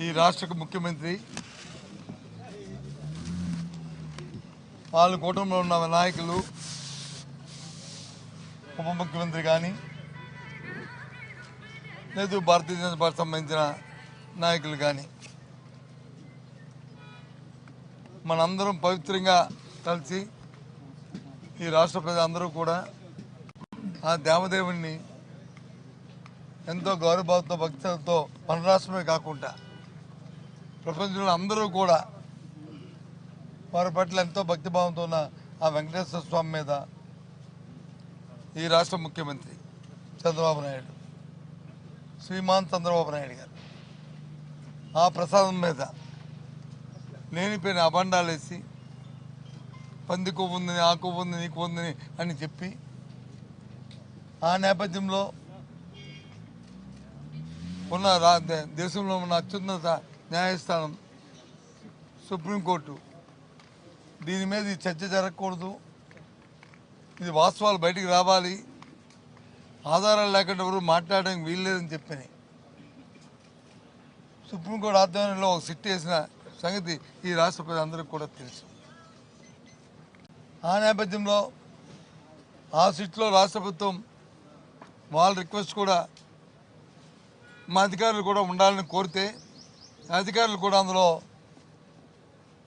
ఈ రాష్ట్ర ముఖ్యమంత్రి వాళ్ళ కూటమిలో ఉన్న నాయకులు, ఉప ముఖ్యమంత్రి కానీ లేదు భారతీయ జనతా పార్టీ సంబంధించిన నాయకులు కానీ మనందరం పవిత్రంగా కలిసి ఈ రాష్ట్ర ప్రజలందరూ కూడా ఆ దేవదేవుణ్ణి ఎంతో గౌరవభావంతో భక్తులతో మన రాష్ట్రమే కాకుండా ప్రపంచంలో అందరూ కూడా వారి పట్ల ఎంతో భక్తిభావంతో ఉన్న ఆ వెంకటేశ్వర స్వామి మీద ఈ రాష్ట్ర ముఖ్యమంత్రి చంద్రబాబు నాయుడు, శ్రీమాన్ చంద్రబాబు నాయుడు గారు ఆ ప్రసాదం మీద లేనిపోయిన అబండాలు వేసి పంది కొవ్వు ఉందని, ఆ కొవ్వు ఉంది, నీ కొవ్వు ఉందని అని చెప్పి ఆ నేపథ్యంలో ఉన్న దేశంలో ఉన్న అత్యున్నత న్యాయస్థానం సుప్రీంకోర్టు దీని మీద ఈ చర్చ జరగకూడదు, ఇది వాస్తవాలు బయటికి రావాలి, ఆధారాలు లేకుండా ఎవరు మాట్లాడడానికి వీల్లేదని చెప్పని సుప్రీంకోర్టు ఆధ్వర్యంలో ఒక సిట్ వేసిన సంగతి ఈ రాష్ట్ర ప్రజలందరికీ కూడా తెలుసు. ఆ నేపథ్యంలో ఆ సిట్లో రాష్ట్ర ప్రభుత్వం వాళ్ళ రిక్వెస్ట్ కూడా మా అధికారులు కూడా ఉండాలని కోరితే అధికారులు కూడా అందులో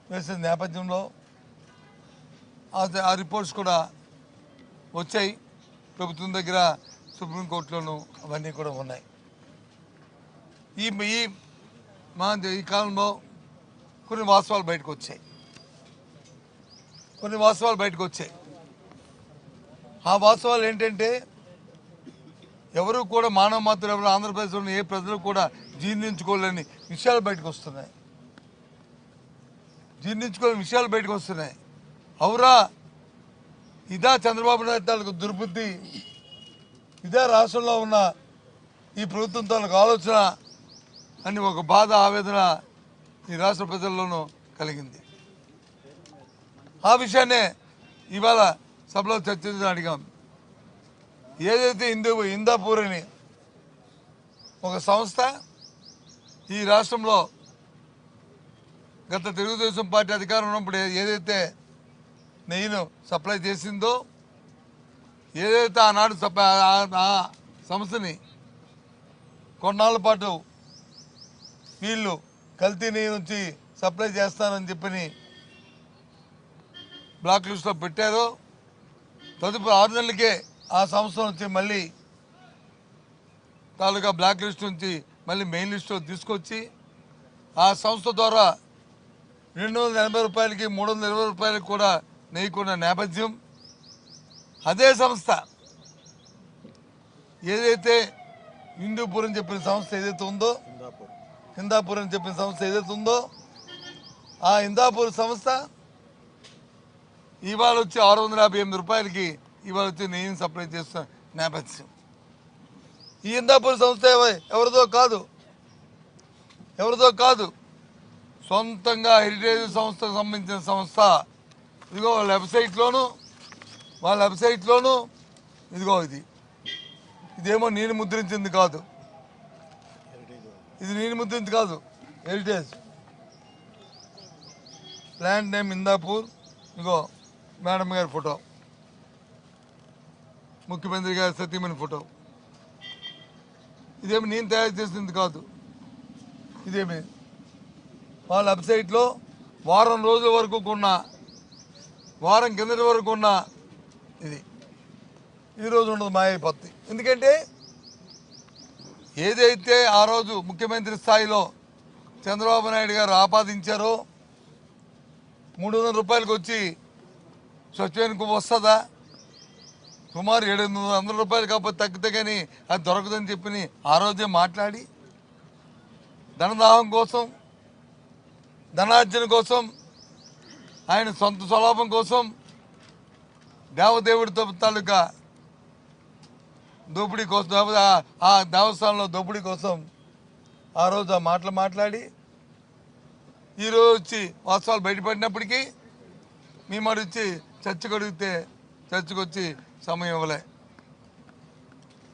వేసిన నేపథ్యంలో ఆ రిపోర్ట్స్ కూడా వచ్చాయి ప్రభుత్వం దగ్గర, సుప్రీంకోర్టులోనూ అవన్నీ కూడా ఉన్నాయి. ఈ కాలంలో కొన్ని వాస్తవాలు బయటకు వచ్చాయి. ఆ వాస్తవాలు ఏంటంటే ఎవరు కూడా మానవ మాత్రం ఎవరు ఆంధ్రప్రదేశ్లో ఏ ప్రజలు కూడా జీర్ణించుకోలేని విషయాలు బయటకు వస్తున్నాయి. అవురా, ఇదా చంద్రబాబు నాయుడు తాలూకు దుర్బుద్ధి, ఇదే రాష్ట్రంలో ఉన్న ఈ ప్రభుత్వం తాలూకు ఆలోచన అని ఒక బాధ, ఆవేదన ఈ రాష్ట్ర ప్రజల్లోనూ కలిగింది. ఆ విషయాన్నే ఇవాళ సభలో చర్చించడం అడిగాం. ఏదైతే ఇందాపూర్ అని ఒక సంస్థ ఈ రాష్ట్రంలో గత తెలుగుదేశం పార్టీ అధికారం ఉన్నప్పుడు ఏదైతే నెయ్యిను సప్లై చేసిందో, ఏదైతే ఆనాడు ఆ సంస్థని కొన్నాళ్ళ పాటు వీళ్ళు కల్తీ నెయ్యి నుంచి సప్లై చేస్తానని చెప్పని బ్లాక్ లిస్ట్లో పెట్టారో, తదుపరి 6 నెలలకే ఆ సంస్థ నుంచి మళ్ళీ తాలూకా బ్లాక్ లిస్ట్ నుంచి మళ్ళీ మెయిన్ లిస్టులో తీసుకొచ్చి ఆ సంస్థ ద్వారా 280 రూపాయలకి 320 రూపాయలకి కూడా నెయ్యకున్న నేపథ్యం. అదే సంస్థ ఏదైతే హిందూపూర్ అని చెప్పిన సంస్థ ఏదైతే ఉందో, హిందాపూర్ అని చెప్పిన సంస్థ ఏదైతే ఉందో, ఆ హిందాపూర్ సంస్థ ఇవాళ వచ్చి 658 రూపాయలకి ఇవాళ వచ్చి నెయ్యిని సప్లై చేస్తున్న నేపథ్యం. ఈ హిందాపూర్ సంస్థ ఎవరిదో కాదు, సొంతంగా హెరిటేజ్ సంస్థకు సంబంధించిన సంస్థ. ఇదిగో వాళ్ళ వెబ్సైట్లోనూ ఇదిగో ఇదేమో నేను ముద్రించింది కాదు, హెరిటేజ్ ల్యాండ్ నేమ్ ఇందాపూర్. ఇదిగో మేడం గారి ఫోటో, ముఖ్యమంత్రి గారి సతీమణి ఫోటో. ఇదేమి నేను తయారు చేసింది కాదు, ఇదేమి వాళ్ళ వెబ్సైట్లో వారం కిందటి వరకు ఉన్న ఇది ఈరోజు ఉండదు, మాయైపోద్ది. ఎందుకంటే ఏదైతే ఆ రోజు ముఖ్యమంత్రి స్థాయిలో చంద్రబాబు నాయుడు గారు ఆపాదించారో 300 రూపాయలకు వచ్చి స్వచ్ఛమైన వస్తుందా, సుమారు 700 రూపాయలు కాకపోతే తగ్గితే కానీ అది దొరకదని చెప్పి ఆ రోజే మాట్లాడి ధనదాహం కోసం, ధనార్జన కోసం, ఆయన సొంత స్వలాభం కోసం, దేవదేవుడితో తాలూకా దోపిడీ కోసం, ఆ దేవస్థానంలో దోపిడీ కోసం ఆ రోజు ఆ మాటలు మాట్లాడి ఈరోజు వచ్చి వాస్తవాలు బయటపడినప్పటికీ మేము వచ్చి చర్చకు అడిగితే చర్చకు వచ్చి సమయం ఇవ్వలే.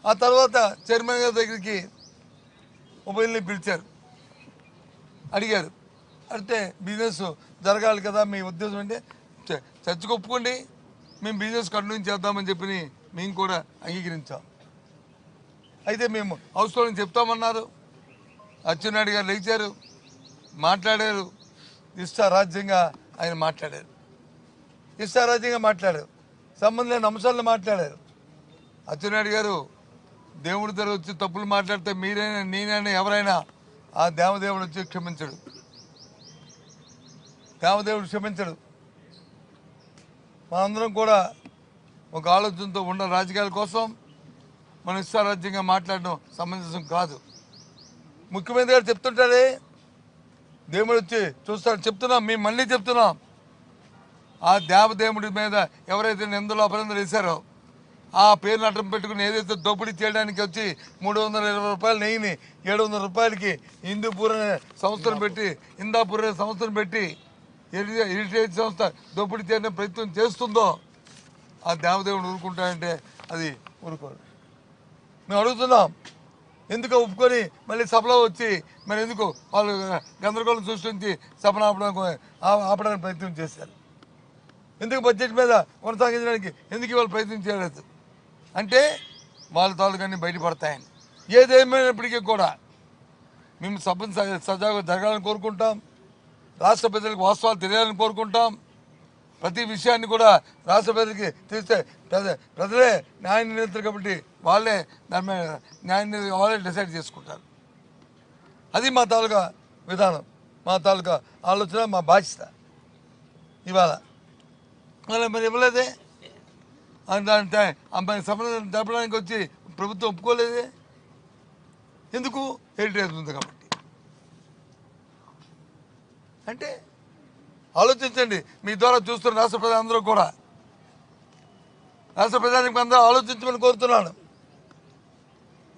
ఆ తర్వాత చైర్మన్ గారి దగ్గరికి మొబైల్ని పిలిచారు. అడిగారు. అంటే బిజినెస్ జరగాలి కదా, మీ ఉద్దేశం అంటే చర్చకు ఒప్పుకోండి, మేము బిజినెస్ కంటిన్యూ చేద్దామని చెప్పి మేము కూడా అంగీకరించాం. అయితే మేము హౌస్లో చెప్తామన్నారు. అచ్చెన్నాయుడు గారు లేచారు, మాట్లాడారు, ఇష్టారాజ్యంగా ఆయన మాట్లాడారు. సంబంధం లేని అంశాలను మాట్లాడారు. అచ్చెన్నాయుడు గారు దేవుడి దగ్గర వచ్చి తప్పులు మాట్లాడితే మీరైనా నేనైనా ఎవరైనా ఆ దేవదేవుడు వచ్చి క్షమించడు. మనందరం కూడా ఒక ఆలోచనతో ఉన్న రాజకీయాల కోసం మనం ఇష్టారాజ్యంగా మాట్లాడడం సమంజసం కాదు. ముఖ్యమంత్రి గారు చెప్తుంటారే, దేవుడు వచ్చి చూస్తాడు. చెప్తున్నాం, మేము మళ్ళీ చెప్తున్నాం, ఆ దేవదేవుడి మీద ఎవరైతే నిందలు అపనిందలు వేశారో ఆ పేరుని అడ్డం పెట్టుకుని ఏదైతే దోపిడీ చేయడానికి వచ్చి 320 రూపాయల నెయ్యిని 700 రూపాయలకి హిందూపూర్ అనే సంస్థను పెట్టి ఇందాపూర్ అనే సంస్థను పెట్టి హెరిటేజ్ సంస్థ దోపిడీ చేయడానికి ప్రయత్నం చేస్తుందో ఆ దేవదేవుడు ఊరుకుంటాడంటే అది ఊరుకోడు. మేము అడుగుతున్నాం, ఎందుకు ఒప్పుకొని మళ్ళీ సభలో వచ్చి మరి ఎందుకు వాళ్ళు గందరగోళం సృష్టించి సభను ఆపడానికి ప్రయత్నం చేశారు? ఎందుకు బడ్జెట్ మీద కొనసాగించడానికి ఎందుకు వాళ్ళు ప్రయత్నం చేయలేదు? అంటే వాళ్ళ తాలూకాన్ని బయటపడతాయని. ఏదేమైనప్పటికీ కూడా మేము సభను సజావుగా జరగాలని కోరుకుంటాం. రాష్ట్ర ప్రజలకు వాస్తవాలు తెలియాలని కోరుకుంటాం. ప్రతి విషయాన్ని కూడా రాష్ట్ర ప్రజలకి తెలిస్తే ప్రజలే న్యాయ నిర్ణేతలు కాబట్టి వాళ్ళే దాని మీద వాళ్ళే డిసైడ్ చేసుకుంటారు. అది మా తాలూకా విధానం, మా తాలూకా ఆలోచన, మా బాధ్యత. ఇవాళ మరి ఇవ్వలేదే, అంటే అమ్మాయి సంబంధం జరపడానికి వచ్చి ప్రభుత్వం ఒప్పుకోలేదే. ఎందుకు? హెరిటేజ్ ఉంది కాబట్టి. అంటే ఆలోచించండి. మీ ద్వారా చూస్తున్న రాష్ట్ర ప్రజలందరూ కూడా, రాష్ట్ర ప్రజానికి అందరూ ఆలోచించమని కోరుతున్నాను.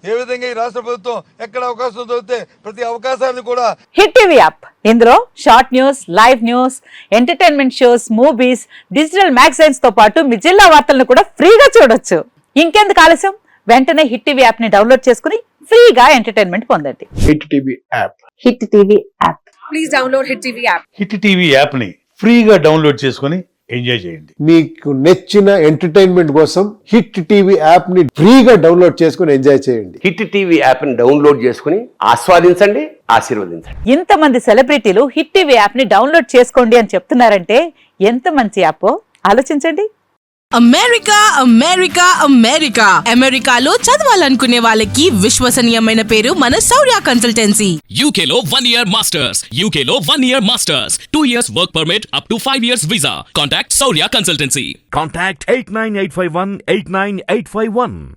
ఏ విధంగా ఈ రాష్ట్ర ప్రభుత్వం ఎక్కడ అవకాశం దొరికితే ప్రతి అవకాశాన్ని కూడా. హిట్ టీవీ యాప్, ఇందులో short news, live news, entertainment shows, movies, digital magazines తో పాటు మీ జిల్లా వార్తలను కూడా ఫ్రీగా చూడొచ్చు. ఇంకెందుకు ఆలస్యం, వెంటనే హిట్ టీవీ యాప్ ని డౌన్లోడ్ చేసుకుని ఫ్రీగా ఎంటర్టైన్మెంట్ పొందండి. Hit TV app. Hit TV app. Please download hit TV app. Hit TV app ని ఫ్రీగా డౌన్లోడ్ చేసుకుని ఎంజాయ్ చేయండి. మీకు నచ్చిన ఎంటర్టైన్మెంట్ కోసం హిట్ టీవీ యాప్ ని ఫ్రీగా డౌన్లోడ్ చేసుకుని ఎంజాయ్ చేయండి. హిట్ టీవీ యాప్ ని డౌన్లోడ్ చేసుకుని ఆస్వాదించండి, ఆశీర్వదించండి. ఇంతమంది సెలబ్రిటీలు హిట్ టీవీ యాప్ ని డౌన్లోడ్ చేసుకోండి అని చెప్తున్నారంటే ఎంత మంచి యాప్ ఆలోచించండి. అమెరికా అమెరికాలో చదవాలనుకునే వాళ్ళకి విశ్వసనీయమైన పేరు మన శౌర్య కన్సల్టెన్సీ. UK లో 1 year masters, UK లో 1 year masters, 2 years work permit up to 5 years visa. Contact Saurya Consultancy. Contact 89851 89851.